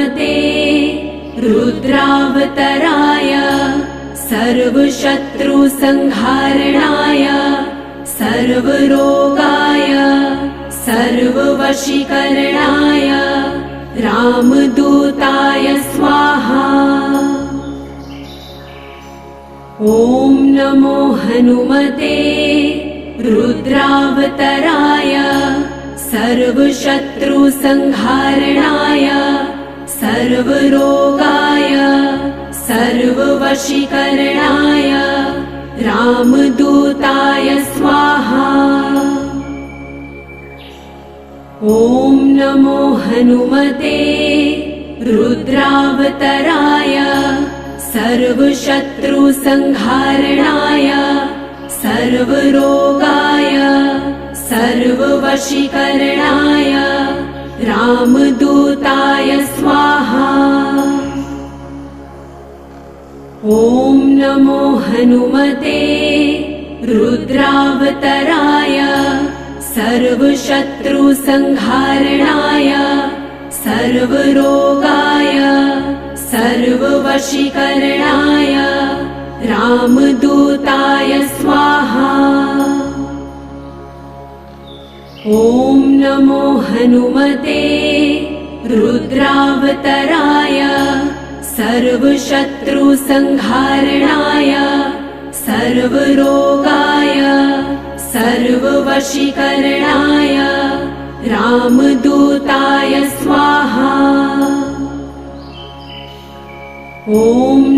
हनुमते रुद्रावतराय सर्वशत्रुसंहारणाय सर्वरोगाय सर्ववशीकरणाय रामदूताय स्वाहा। ॐ नमो हनुमते रुद्रावतराय सर्वशत्रुसंहारणाय सर्वरोगाय सर्ववशीकरणाय रामदूताय स्वाहा। ॐ नमो हनुमते रुद्रावतराय सर्वशत्रुसंहारणाय सर्वरोगाय सर्ववशीकरणाय रामदूताय स्वाहा। ॐ नमो हनुमते रुद्रावतराय सर्वशत्रुसंहारणाय सर्वरोगाय सर्ववशीकरणाय रामदूताय स्वाहा। ॐ नमो हनुमते रुद्रावतराय सर्वशत्रुसंहारणाय सर्वरोगाय सर्ववशीकरणाय रामदूताय स्वाहा। ॐ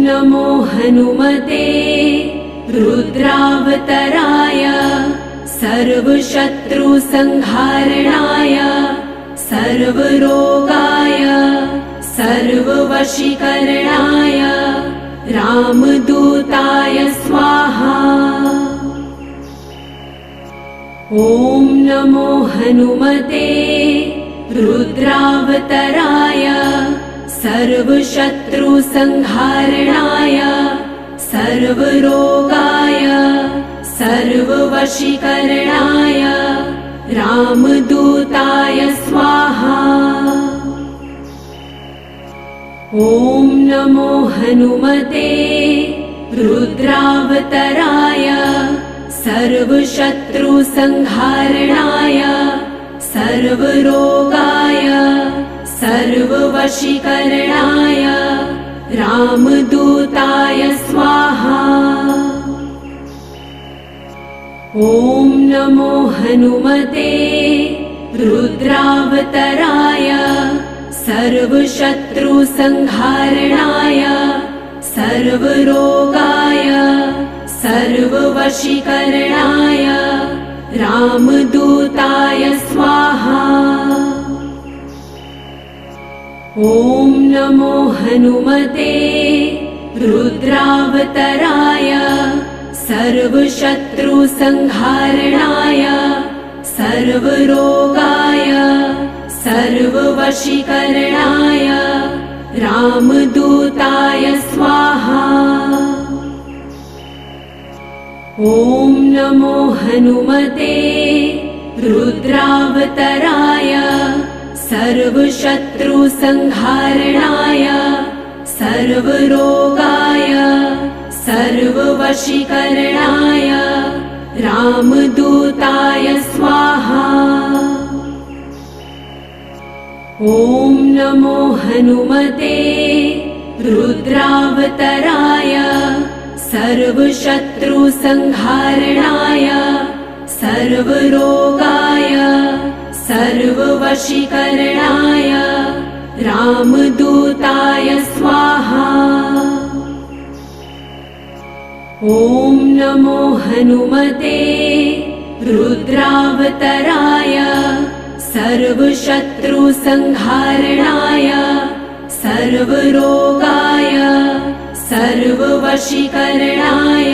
नमो हनुमते रुद्रावतराय सर्वशत्रुसंहारणाय सर्वरोगाय सर्ववशीकरणाय रामदूताय स्वाहा। ॐ नमो हनुमते रुद्रावतराय सर्वशत्रुसंहारणाय सर्वरोगाय सर्ववशीकरणाय रामदूताय स्वाहा। ॐ नमो हनुमते रुद्रावतराय सर्वशत्रुसंहारणाय सर्वरोगाय सर्ववशीकरणाय रामदूताय स्वाहा। ॐ नमो हनुमते रुद्रावतराय सर्वशत्रुसंहारणाय सर्वरोगाय सर्ववशीकरणाय रामदूताय स्वाहा। ॐ नमो हनुमते रुद्रावतराय सर्वशत्रुसंहारणाय सर्वरोगाय सर्ववशीकरणाय रामदूताय स्वाहा। ॐ नमो हनुमते रुद्रावतराय सर्वशत्रुसंहारणाय सर्वरोगाय सर्ववशीकरणाय रामदूताय स्वाहा। ॐ नमो हनुमते रुद्रावतराय सर्वशत्रुसंहारणाय सर्वरोगाय सर्ववशीकरणाय रामदूताय स्वाहा। ॐ नमो हनुमते रुद्रावतराय सर्वशत्रुसंहारणाय सर्वरोगाय सर्ववशीकरणाय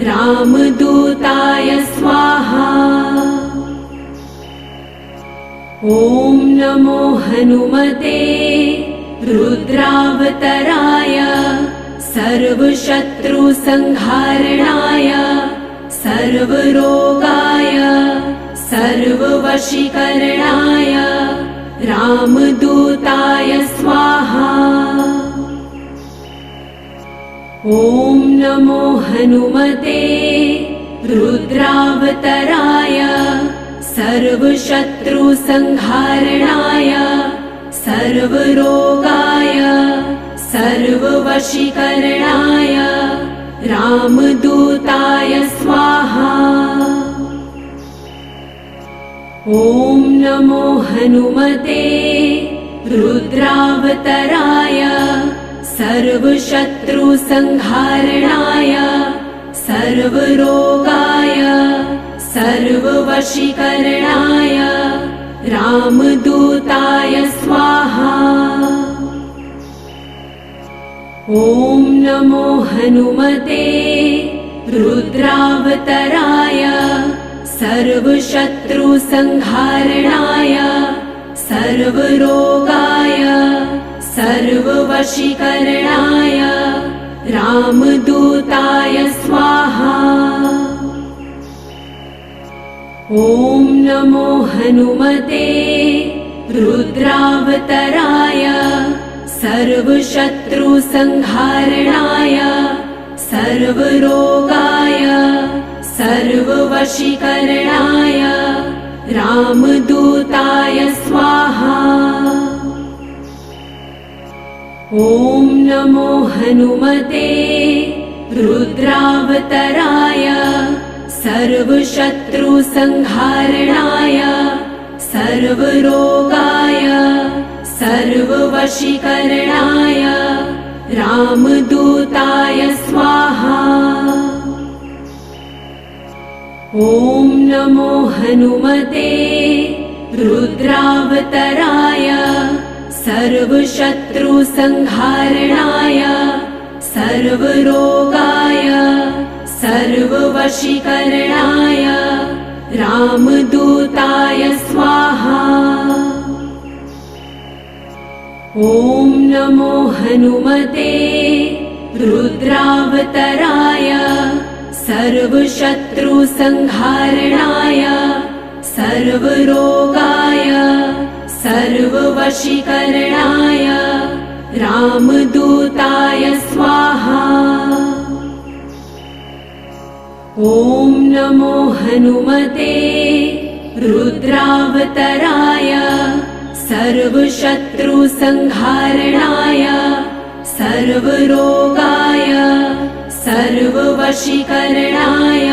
रामदूताय स्वाहा। ॐ नमो हनुमते रुद्रावतराय सर्वशत्रुसंहारणाय सर्वरोगाय सर्ववशीकरणाय रामदूताय स्वाहा। नमो हनुमते रुद्रावतराय सर्वशत्रुसंहारणाय सर्वरोगाय सर्ववशीकरणाय रामदूताय स्वाहा। ॐ नमो हनुमते रुद्रावतराय सर्वशत्रुसंहारणाय सर्वरोगाय सर्ववशीकरणाय रामदूताय स्वाहा। ॐ नमो हनुमते रुद्रावतराय सर्वशत्रुसंहारणाय सर्वरोगाय सर्ववशीकरणाय रामदूताय स्वाहा। ॐ नमो हनुमते रुद्रावतराय सर्वशत्रुसंहारणाय सर्वरोगाय सर्ववशीकरणाय रामदूताय स्वाहा। ॐ नमो हनुमते रुद्रावतराय सर्वशत्रुसंहारणाय सर्वरोगाय सर्ववशीकरणाय रामदूताय स्वाहा। ॐ नमो हनुमते रुद्रावतराय सर्वशत्रुसंहारणाय सर्वरोगाय सर्ववशीकरणाय रामदूताय स्वाहा। ॐ नमो हनुमते रुद्रावतराय सर्वशत्रुसंहारणाय सर्वरोगाय सर्ववशीकरणाय रामदूताय स्वाहा। ॐ नमो हनुमते रुद्रावतराय सर्वशत्रुसंहारणाय सर्वरोगाय सर्ववशीकरणाय रामदूताय स्वाहा। ॐ नमो हनुमते रुद्रावतराय सर्वशत्रुसंहारणाय सर्वरोगाय सर्ववशीकरणाय रामदूताय स्वाहा। ॐ नमो हनुमते रुद्रावतराय सर्वशत्रुसंहारणाय सर्वरोगाय सर्ववशीकरणाय रामदूताय स्वाहा। ॐ नमो हनुमते रुद्रावतराय सर्वशत्रुसंहारणाय सर्वरोगाय सर्ववशीकरणाय रामदूताय स्वाहा। ॐ नमो हनुमते रुद्रावतराय सर्वशत्रुसंहारणाय सर्वरोगाय सर्ववशीकरणाय रामदूताय स्वाहा। ॐ नमो हनुमते रुद्रावतराय सर्वशत्रुसंहारणाय सर्वरोगाय सर्ववशीकरणाय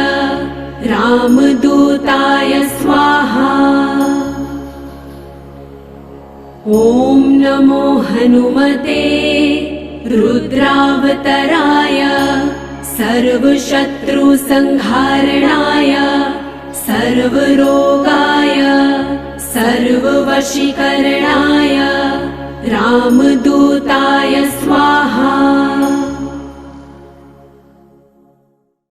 रामदूताय स्वाहा। ॐ नमो हनुमते रुद्रावतराय सर्वशत्रुसंहारणाय सर्वरोगाय सर्ववशीकरणाय ॐ नमो हनुमते रुद्रावतराय सर्वशत्रुसंहारणाय सर्वरोगाय सर्ववशीकरणाय रामदूताय स्वाहा।